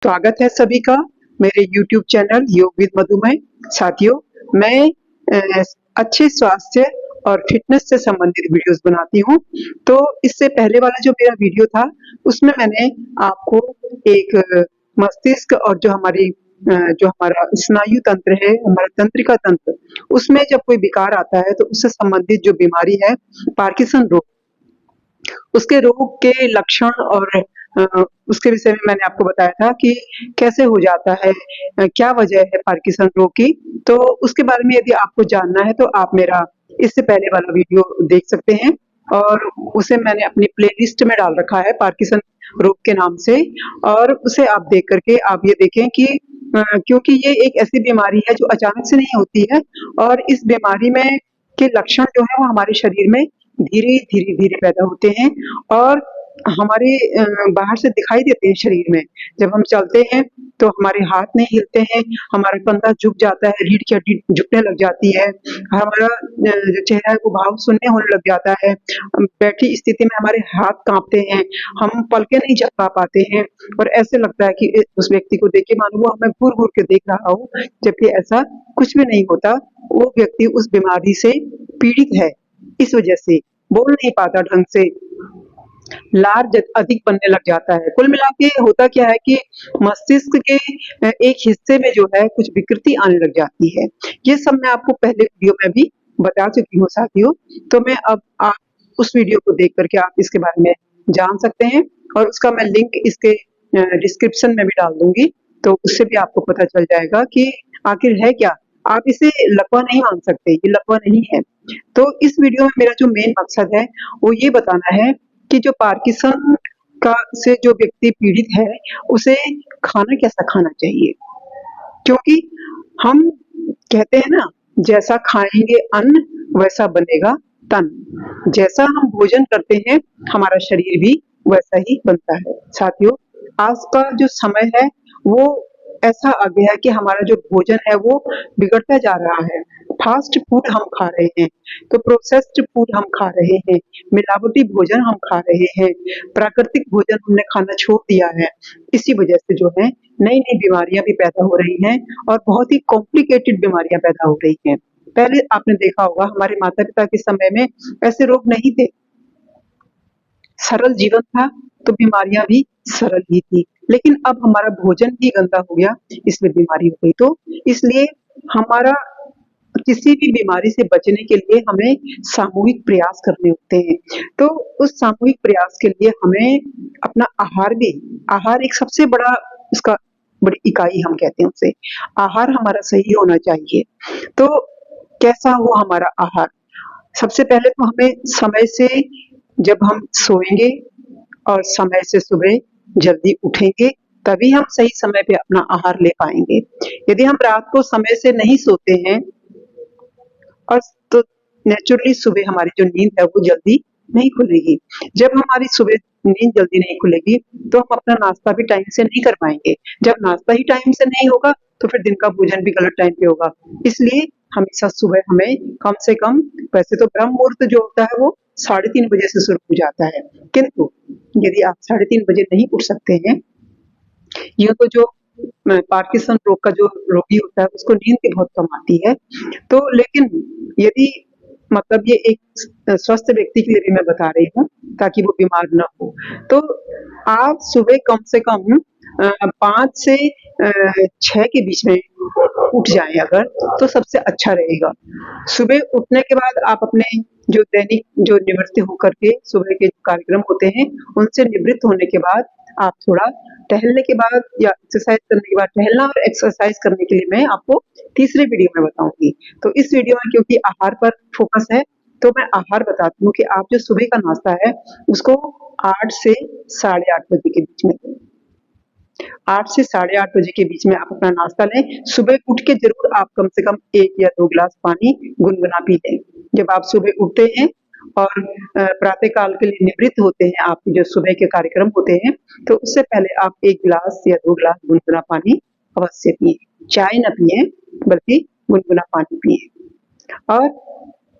स्वागत है सभी का मेरे YouTube चैनल योग विद मधुमेह। साथियों, मैं अ, अच्छे स्वास्थ्य और फिटनेस से संबंधित वीडियोस बनाती हूँ। तो इससे पहले वाला जो मेरा वीडियो था, उसमें मैंने आपको एक मस्तिष्क और जो हमारा स्नायु तंत्र है, हमारा तंत्रिका तंत्र, उसमें जब कोई विकार आता है तो उससे संबंधित जो बीमारी है, पार्किंसन रोग, उसके रोग के लक्षण और उसके विषय में मैंने आपको बताया था कि कैसे हो जाता है, क्या वजह है पार्किंसन रोग की। तो उसके बारे में यदि आपको जानना है तो आप मेरा इससे पहले वाला वीडियो देख सकते हैं और उसे मैंने अपनी प्लेलिस्ट में डाल रखा है पार्किंसन रोग के नाम से। और उसे आप देख करके आप ये देखें कि क्योंकि ये एक ऐसी बीमारी है जो अचानक से नहीं होती है और इस बीमारी में के लक्षण जो है वो हमारे शरीर में धीरे-धीरे पैदा होते हैं और हमारे बाहर से दिखाई देते हैं शरीर में। जब हम चलते हैं तो हमारे हाथ नहीं हिलते हैं, हमारा कंधा झुक जाता है, रीढ़ की हड्डी झुकने लग जाती है, हमारा जो चेहरा है वो भाव शून्य होने लग जाता है। बैठी स्थिति में हमारे हाथ काँपते हैं, हम पलकें नहीं झपका पाते हैं और ऐसे लगता है कि उस व्यक्ति को देख के मानो वो हमें घूर-घूर के देख रहा हो, जबकि ऐसा कुछ भी नहीं होता। वो व्यक्ति उस बीमारी से पीड़ित है। इस वजह से बोल नहीं पाता ढंग से, लार अधिक बनने लग जाता है। कुल मिला के होता क्या है कि मस्तिष्क के एक हिस्से में जो है कुछ विकृति आने लग जाती है। ये सब मैं आपको पहले वीडियो में भी बता चुकी हूँ साथियों। तो मैं अब आप उस वीडियो को देख करके आप इसके बारे में जान सकते हैं और उसका मैं लिंक इसके डिस्क्रिप्शन में भी डाल दूंगी। तो उससे भी आपको पता चल जाएगा कि आखिर है क्या। आप इसे लकवा नहीं मान सकते, ये लकवा नहीं है। तो इस वीडियो में मेरा जो मेन मकसद है वो ये बताना है कि जो पार्किंसन का से जो व्यक्ति पीड़ित है, उसे खाना कैसा खाना चाहिए? क्योंकि हम कहते हैं ना, जैसा खाएँगे अन्न वैसा बनेगा तन। जैसा हम भोजन करते हैं, हमारा शरीर भी वैसा ही बनता है। साथियों, आज का जो समय है, वो ऐसा आ गया है कि हमारा जो भोजन है वो बिगड़ता जा रहा है। फास्ट फूड हम खा रहे हैं, तो प्रोसेस्ड फूड हम खा रहे हैं, मिलावटी भोजन हम खा रहे हैं, प्राकृतिक भोजन हमने खाना छोड़ दिया है। इसी वजह से जो है नई-नई बीमारियाँ भी पैदा हो रही हैं और बहुत ही कॉम्प्लिकेटेड बीमारियाँ पैदा हो रही हैं। पहले आपने देखा होगा हमारे माता-पिता के समय में ऐसे रोग नहीं थे। सरल जीवन था, तो बीमारियाँ भी सरल ही थी। लेकिन अब हमारा भोजन ही गंदा हो गया, इसलिए बीमारी हो गई। तो इसलिए हमारा किसी भी बीमारी से बचने के लिए हमें सामूहिक प्रयास करने होते हैं। तो उस सामूहिक प्रयास के लिए हमें अपना आहार एक सबसे बड़ा उसका बड़ी इकाई हम कहते हैं उसे। आहार हमारा सही होना चाहिए। तो कैसा हो हमारा आहार? सबसे पहले तो हमें समय से जब हम सोएँगे और समय से सुबह जल्दी उठेंगे, तभी हम सही समय पे अपना आहार ले पाएँगे। यदि हम रात को समय से नहीं सोते हैं और तो नेचुरली सुबह हमारी जो नींद है वो जल्दी नहीं खुलेगी। जब हमारी सुबह नींद जल्दी नहीं खुलेगी, तो हम अपना नाश्ता भी टाइम से नहीं कर पाएँगे। जब नाश्ता ही टाइम से नहीं होगा, तो फिर दिन का भोजन भी गलत टाइम पे होगा। इसलिए हमेशा सुबह हमें कम से कम, वैसे तो ब्रह्म मुहूर्त जो होता है वो 3:30 बजे से शुरू हो जाता है। किंतु यदि आप 3:30 बजे नहीं उठ सकते हैं, यूँ तो जो पार्किंसन रोग का जो रोगी होता है उसको नींद भी बहुत कम आती है। तो लेकिन यदि मतलब ये एक स्वस्थ व्यक्ति के लिए भी मैं बता रही हूँ ताकि वो बीमार ना हो। तो आप सुबह कम से कम 5 से 6 के बीच में उठ जाएँ अगर, तो सबसे अच्छा रहेगा। सुबह उठने के बाद आप अपने जो दैनिक जो निवृत्ति होकर के सुबह के जो कार्यक्रम होते हैं, उनसे निवृत्त होने के बाद आप थोड़ा टहलने के बाद या एक्सरसाइज़ करने के बाद, टहलना और एक्सरसाइज़ करने के लिए मैं आपको तीसरे वीडियो में बताऊँगी। तो इस वीडियो में क्योंकि आहार पर फ़ोकस है, तो मैं आहार बताती हूँ कि आप जो सुबह का नाश्ता है, उसको 8 से साढ़े 8 बजे के बीच में लें। 8 से साढ़े 8 बजे के बीच में आप अपना नाश्ता लें। सुबह उठ के ज़रूर आप कम से कम 1 या 2 गिलास पानी गुनगुना पी लें। जब आप सुबह उठते हैं और प्रातः काल के लिए निवृत्त होते हैं, आपके जो सुबह के कार्यक्रम होते हैं, तो उससे पहले आप 1 गिलास या 2 गिलास गुनगुना पानी अवश्य पिएँ। चाय ना पिएँ, बल्कि गुनगुना पानी पिएँ। और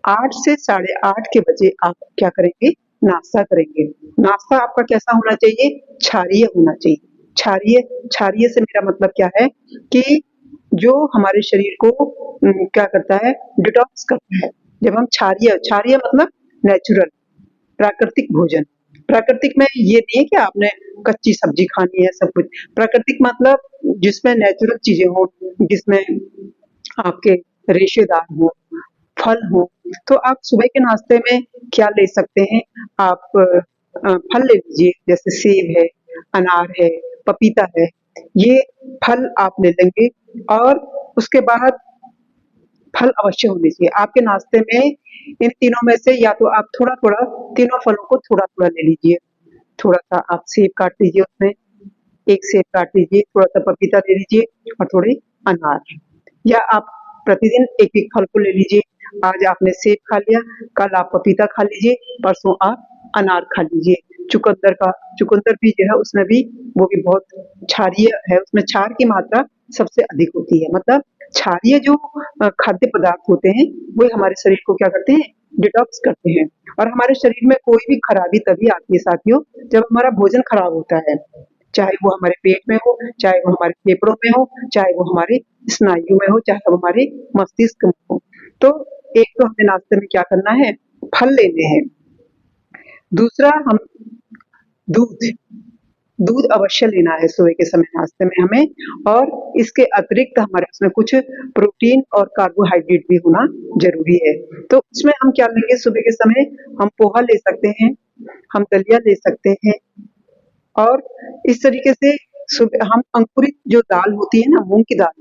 8 से साढ़े 8 के बजे आप क्या करेंगे? नाश्ता करेंगे। नाश्ता आपका कैसा होना चाहिए? क्षारीय होना चाहिए। क्षारीय क्षारीय से मेरा मतलब क्या है कि जो हमारे शरीर को क्या करता है, डिटॉक्स करता है। जब हम क्षारीय क्षारीय मतलब नेचुरल, प्राकृतिक भोजन। प्राकृतिक में ये नहीं है कि आपने कच्ची सब्जी खानी है सब कुछ। प्राकृतिक मतलब जिसमें नेचुरल चीजें हो, जिसमें आपके रेशेदार हो, फल हो। तो आप सुबह के नाश्ते में क्या ले सकते हैं? आप फल ले लीजिए, जैसे सेब है, अनार है, पपीता है। ये फल आप ले लेंगे और उसके बाद फल अवश्य होने चाहिए आपके नाश्ते में। इन तीनों में से या तो आप थोड़ा-थोड़ा तीनों फलों को थोड़ा-थोड़ा ले लीजिए। थोड़ा-सा आप सेब काट लीजिए उसमें, 1 सेब काट लीजिए, थोड़ा-सा पपीता ले लीजिए और थोड़े अनार। या आप प्रतिदिन एक-एक फल को ले लीजिए। आज आपने सेब खा लिया, कल आप पपीता खा लीजिए, परसों आप अनार खा लीजिए। चुकंदर भी जो है उसमें भी वो भी बहुत क्षारीय है, उसमें क्षार की मात्रा सबसे अधिक होती है। मतलब क्षारीय जो खाद्य पदार्थ होते हैं, वो हमारे शरीर को क्या करते हैं, डिटॉक्स करते हैं। और हमारे शरीर में कोई भी खराबी तभी आती है साथियों, जब हमारा भोजन खराब होता है। चाहे वो हमारे पेट में हो, चाहे वो हमारे फेफड़ों में हो, चाहे वो हमारे स्नायु में हो, चाहे वो हमारे मस्तिष्क में हो। तो एक तो हमें नाश्ते में क्या करना है, फल लेने हैं। दूसरा हम दूध दूध अवश्य लेना है सुबह के समय नाश्ते में हमें। और इसके अतिरिक्त हमारे उसमें कुछ प्रोटीन और कार्बोहाइड्रेट भी होना जरूरी है। तो उसमें हम क्या लेंगे सुबह के समय, हम पोहा ले सकते हैं, हम दलिया ले सकते हैं। और इस तरीके से सुबह हम अंकुरित जो दाल होती है ना, मूंग की दाल,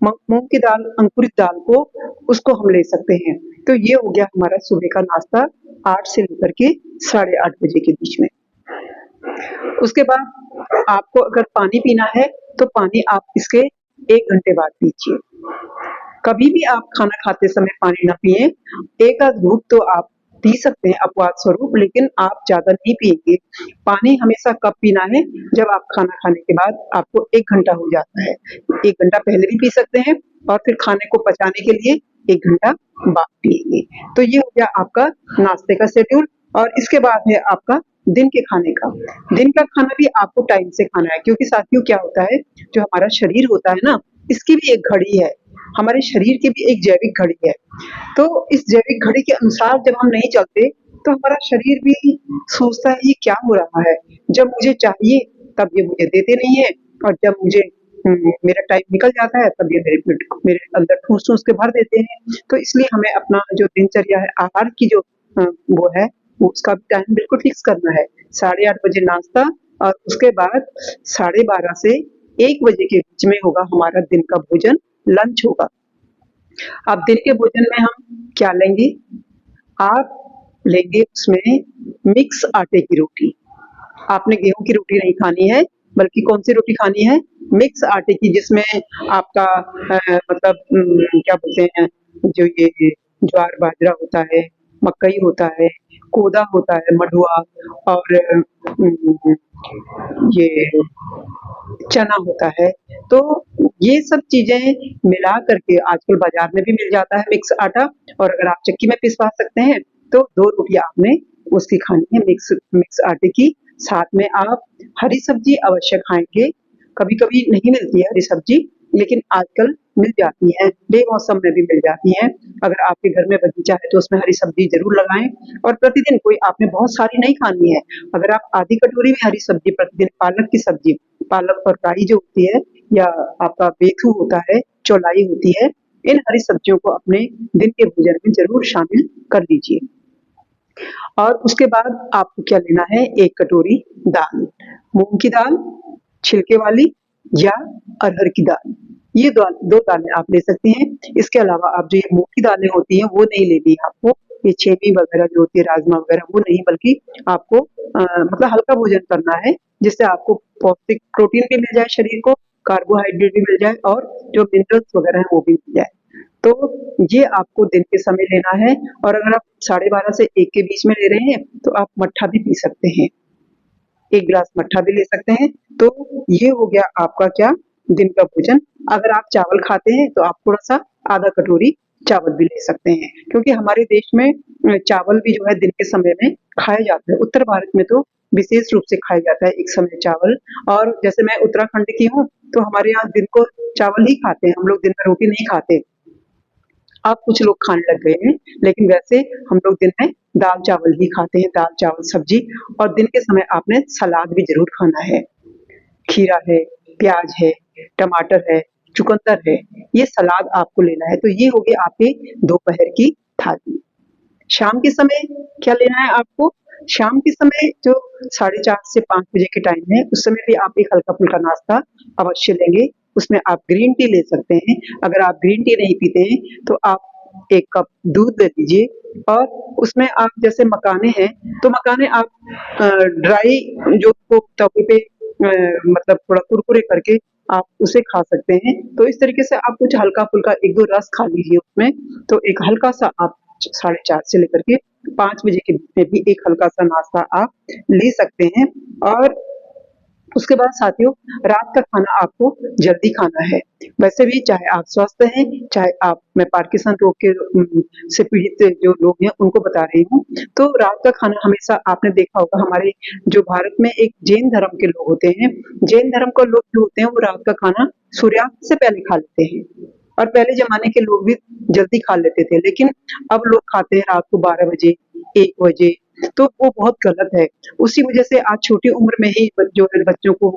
मूंग की दाल, अंकुरित दाल को उसको हम ले सकते हैं। तो ये हो गया हमारा सुबह का नाश्ता 8 से लेकर के 8:30 बजे के बीच में। उसके बाद आपको अगर पानी पीना है तो पानी आप इसके 1 घंटे बाद पीजिए। कभी भी आप खाना खाते समय पानी ना पिए। एक आध घूंट तो आप पी सकते हैं अपवाद स्वरूप, लेकिन आप ज्यादा नहीं पिएंगे। पानी हमेशा कब पीना है, जब आप खाना खाने के बाद आपको 1 घंटा हो जाता है। 1 घंटा पहले भी पी सकते हैं और फिर खाने को पचाने के लिए 1 घंटा बाद पिएंगे। तो ये हो गया आपका नाश्ते का शेड्यूल। और इसके बाद है आपका दिन के खाने का। दिन का खाना भी आपको टाइम से खाना है, क्योंकि साथियों क्या होता है, जो हमारा शरीर होता है ना, इसकी भी एक घड़ी है। हमारे शरीर की भी एक जैविक घड़ी है। तो इस जैविक घड़ी के अनुसार जब हम नहीं चलते तो हमारा शरीर भी सोचता है ये क्या हो रहा है, जब मुझे चाहिए तब ये मुझे देते नहीं है, और जब मुझे मेरा टाइम निकल जाता है तब ये मेरे अंदर ठूस ठूस के भर देते हैं। तो इसलिए हमें अपना जो दिनचर्या है, आहार की जो वो है, वो उसका भी टाइम बिल्कुल फिक्स करना है। 8:30 बजे नाश्ता और उसके बाद 12:30 से 1 बजे के बीच में होगा हमारा दिन का भोजन, लंच होगा। अब दिन के भोजन में हम क्या लेंगे? आप लेंगे उसमें मिक्स आटे की रोटी। आपने गेहूं की रोटी नहीं खानी है, बल्कि कौन सी रोटी खानी है? मिक्स आटे की, जिसमें आपका मतलब क्या बोलते हैं, जो ये ज्वार बाजरा होता है, मकई होता है, कोदा होता है, मडुआ, और ये चना होता है। तो ये सब चीजें मिला करके आजकल बाजार में भी मिल जाता है मिक्स आटा। और अगर आप चक्की में पिसवा सकते हैं तो 2 रोटियां आपने उसकी खानी है, मिक्स मिक्स आटे की। साथ में आप हरी सब्जी अवश्य खाएंगे। कभी कभी नहीं मिलती है हरी सब्जी, लेकिन आजकल मिल जाती है, बेमौसम में भी मिल जाती है। अगर आपके घर में बगीचा है तो उसमें हरी सब्जी जरूर लगाएं। और प्रतिदिन कोई आपने बहुत सारी नहीं खानी है, अगर आप आधी कटोरी में हरी सब्जी प्रतिदिन, पालक की सब्जी, पालक और राई जो होती है, या आपका बेथू होता है, चौलाई होती है, इन हरी सब्जियों को अपने दिन के भोजन में जरूर शामिल कर लीजिए। और उसके बाद आपको क्या लेना है, 1 कटोरी दाल, मूंग की दाल छिलके वाली या अरहर की दाल। ये 2 दालें आप ले सकते हैं। इसके अलावा आप जो ये मोटी दालें होती हैं वो नहीं लेनी है आपको। ये छेमी वगैरह जो होती है, राजमा वगैरह, वो नहीं, बल्कि आपको मतलब हल्का भोजन करना है, जिससे आपको पौष्टिक प्रोटीन भी मिल जाए शरीर को, कार्बोहाइड्रेट भी मिल जाए, और जो मिनरल्स वगैरह है वो भी मिल जाए। तो ये आपको दिन के समय लेना है। और अगर आप 12:30 से 1 के बीच में ले रहे हैं तो आप मट्ठा भी पी सकते हैं, 1 गिलास मट्ठा भी ले सकते हैं। तो ये हो गया आपका क्या, दिन का भोजन। अगर आप चावल खाते हैं तो आप थोड़ा सा आधा कटोरी चावल भी ले सकते हैं, क्योंकि हमारे देश में चावल भी जो है दिन के समय में खाया जाता है। उत्तर भारत में तो विशेष रूप से खाया जाता है एक समय चावल। और जैसे मैं उत्तराखंड की हूँ, तो हमारे यहाँ दिन को चावल ही खाते हैं, हम लोग दिन में रोटी नहीं खाते। अब कुछ लोग खाने लग गए हैं, लेकिन वैसे हम लोग दिन में दाल-चावल ही खाते हैं, दाल-चावल सब्जी। और दिन के समय आपने सलाद भी ज़रूर खाना है। खीरा है, प्याज है, टमाटर है, चुकंदर है, ये सलाद आपको लेना है। तो ये हो गई आपकी दोपहर की थाली। शाम के समय क्या लेना है आपको? शाम के समय जो 4:30 से 5 बजे के टाइम है, उस समय भी आप एक हल्का-फुल्का नाश्ता अवश्य लेंगे। उसमें आप ग्रीन टी ले सकते हैं। अगर आप ग्रीन टी नहीं पीते हैं, तो आप 1 कप दूध ले लीजिए और उसमें आप जैसे मखाने हैं, तो मखाने आप ड्राई जो को तवे पे मतलब थोड़ा कुरकुरे करके आप उसे खा सकते हैं। तो इस तरीके से आप कुछ हल्का-फुल्का 1-2 रस खा लीजिए उसमें, तो एक हल्का-सा आप 4:30 से लेकर के 5 बजे के बीच में भी एक हल्का-सा नाश्ता आप ले सकते हैं। और उसके बाद साथियों, रात का खाना आपको जल्दी खाना है। वैसे भी चाहे आप स्वस्थ हैं, चाहे आप मैं पार्किंसन रोग के से पीड़ित जो लोग हैं उनको बता रही हूँ। तो रात का खाना हमेशा आपने देखा होगा, हमारे जो भारत में एक जैन धर्म के लोग होते हैं, जैन धर्म के लोग जो होते हैं वो रात का खाना सूर्यास्त से पहले खा लेते हैं। और पहले ज़माने के लोग भी जल्दी खा लेते थे, लेकिन अब लोग खाते हैं रात को 12 बजे, 1 बजे, तो वो बहुत गलत है। उसी वजह से आज छोटी उम्र में ही जो है बच्चों को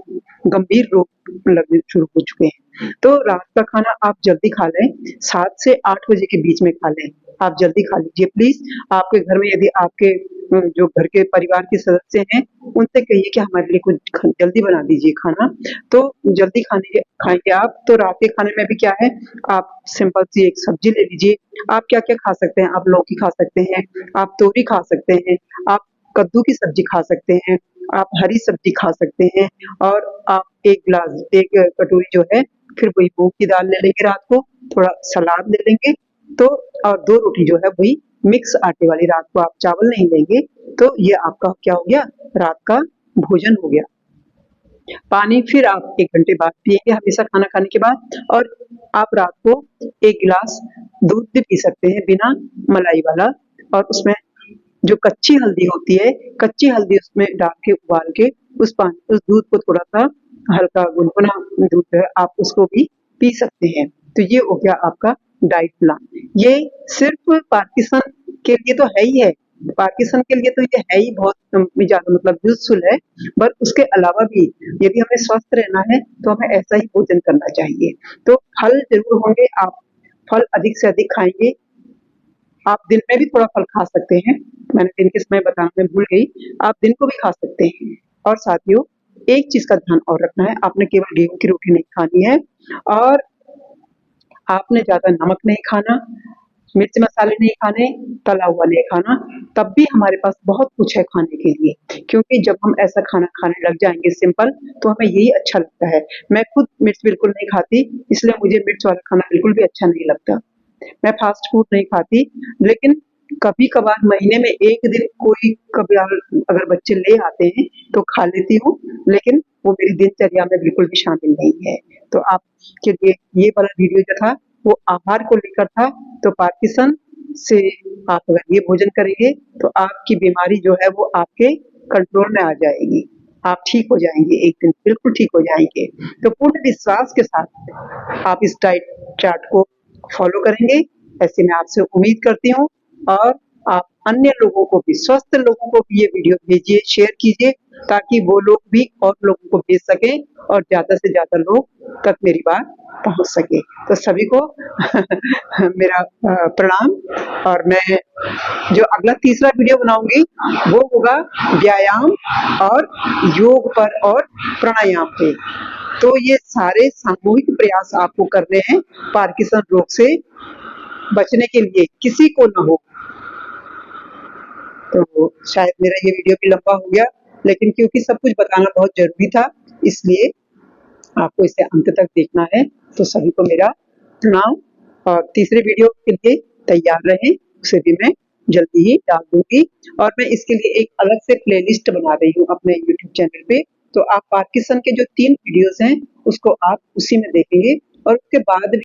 गंभीर रोग लगने शुरू हो चुके हैं। तो रात का खाना आप जल्दी खा लें, 7 से 8 बजे के बीच में खा लें। आप जल्दी खा लीजिए प्लीज़। आपके घर में यदि आपके जो घर के परिवार के सदस्य हैं, उनसे कहिए कि हमारे लिए कुछ जल्दी बना दीजिए खाना। तो जल्दी खाएँगे आप, तो रात के खाने में भी क्या है, आप सिंपल सी एक सब्ज़ी ले लीजिए। आप क्या-क्या खा सकते हैं? आप लौकी खा सकते हैं, आप तोरी खा सकते हैं, आप कद्दू की सब्ज़ी खा सकते हैं, आप हरी सब्ज़ी खा सकते हैं और आप 1 कटोरी जो है फिर वही मूँग की दाल ले लेंगे रात को, थोड़ा सलाद ले लेंगे, तो और 2 रोटी जो है वही मिक्स आटे वाली, रात को आप चावल नहीं लेंगे। तो ये आपका क्या हो गया? रात का भोजन हो गया। पानी फिर आप 1 घंटे बाद पिएँगे हमेशा खाना खाने के बाद। और आप रात को 1 गिलास दूध भी पी सकते हैं बिना मलाई वाला। और उसमें जो कच्ची हल्दी होती है, कच्ची हल्दी उसमें डाल के उबाल के उस दूध को थोड़ा-सा हल्का गुनगुना दूध है, आप उसको भी पी सकते हैं। तो ये हो गया आपका डाइट प्लान। ये सिर्फ़ पार्किंसन के लिए तो है ही है, पार्किंसन के लिए तो ये है ही बहुत ज़्यादा मतलब यूज़फुल है, पर उसके अलावा भी यदि हमें स्वस्थ रहना है, तो हमें ऐसा ही भोजन करना चाहिए। तो फल ज़रूर होंगे, आप फल अधिक से अधिक खाएँगे। आप दिन में भी थोड़ा फल खा सकते हैं, मैंने दिन के समय बताना मैं भूल गई, आप दिन को भी खा सकते हैं। और साथियों, एक चीज़ का ध्यान और रखना है, आपने केवल गेहूँ की रोटी नहीं खानी है और आपने ज़्यादा नमक नहीं खाना, मिर्च मसाले नहीं खाने, तला हुआ नहीं खाना। तब भी हमारे पास बहुत कुछ है खाने के लिए, क्योंकि जब हम ऐसा खाना खाने लग जाएँगे सिंपल, तो हमें यही अच्छा लगता है। मैं खुद मिर्च बिल्कुल नहीं खाती, इसलिए मुझे मिर्च वाला खाना बिल्कुल भी अच्छा नहीं लगता। मैं फास्ट फूड नहीं खाती, लेकिन कभी-कभार महीने में 1 दिन कोई कभार अगर बच्चे ले आते हैं, तो खा लेती हूँ, लेकिन वो मेरी दिनचर्या में बिल्कुल भी शामिल नहीं है। तो आपके लिए ये वाला वीडियो जो था, वो आहार को लेकर था। तो पार्किंसन से आप अगर ये भोजन करेंगे, तो आपकी बीमारी जो है वो आपके कंट्रोल में आ जाएगी। आप ठीक हो जाएँगे एक दिन, बिल्कुल ठीक हो जाएँगे। तो पूर्ण विश्वास के साथ आप इस डाइट चार्ट को फॉलो करेंगे, ऐसी मैं आपसे उम्मीद करती हूँ। और आप अन्य लोगों को भी, स्वस्थ लोगों को भी ये वीडियो भेजिए, शेयर कीजिए, ताकि वो लोग भी और लोगों को भेज सकें और ज़्यादा से ज़्यादा लोग तक मेरी बात पहुँच सके। तो सभी को मेरा प्रणाम। और मैं जो अगला तीसरा वीडियो बनाऊँगी, वो होगा व्यायाम और योग पर और प्राणायाम पे। तो ये सारे सामूहिक प्रयास आपको करने हैं पार्किंसन रोग से बचने के लिए, किसी को ना हो। तो शायद मेरा ये वीडियो भी लंबा हो गया, लेकिन क्योंकि सब कुछ बताना बहुत ज़रूरी था, इसलिए आपको इसे अंत तक देखना है। तो सभी को मेरा प्रणाम। और तीसरे वीडियो के लिए तैयार रहें, उसे भी मैं जल्दी ही डाल दूँगी। और मैं इसके लिए एक अलग से प्लेलिस्ट बना रही हूँ अपने यूट्यूब चैनल पे। तो आप पार्किंसन के जो 3 वीडियोज़ हैं, उसको आप उसी में देखेंगे और उसके बाद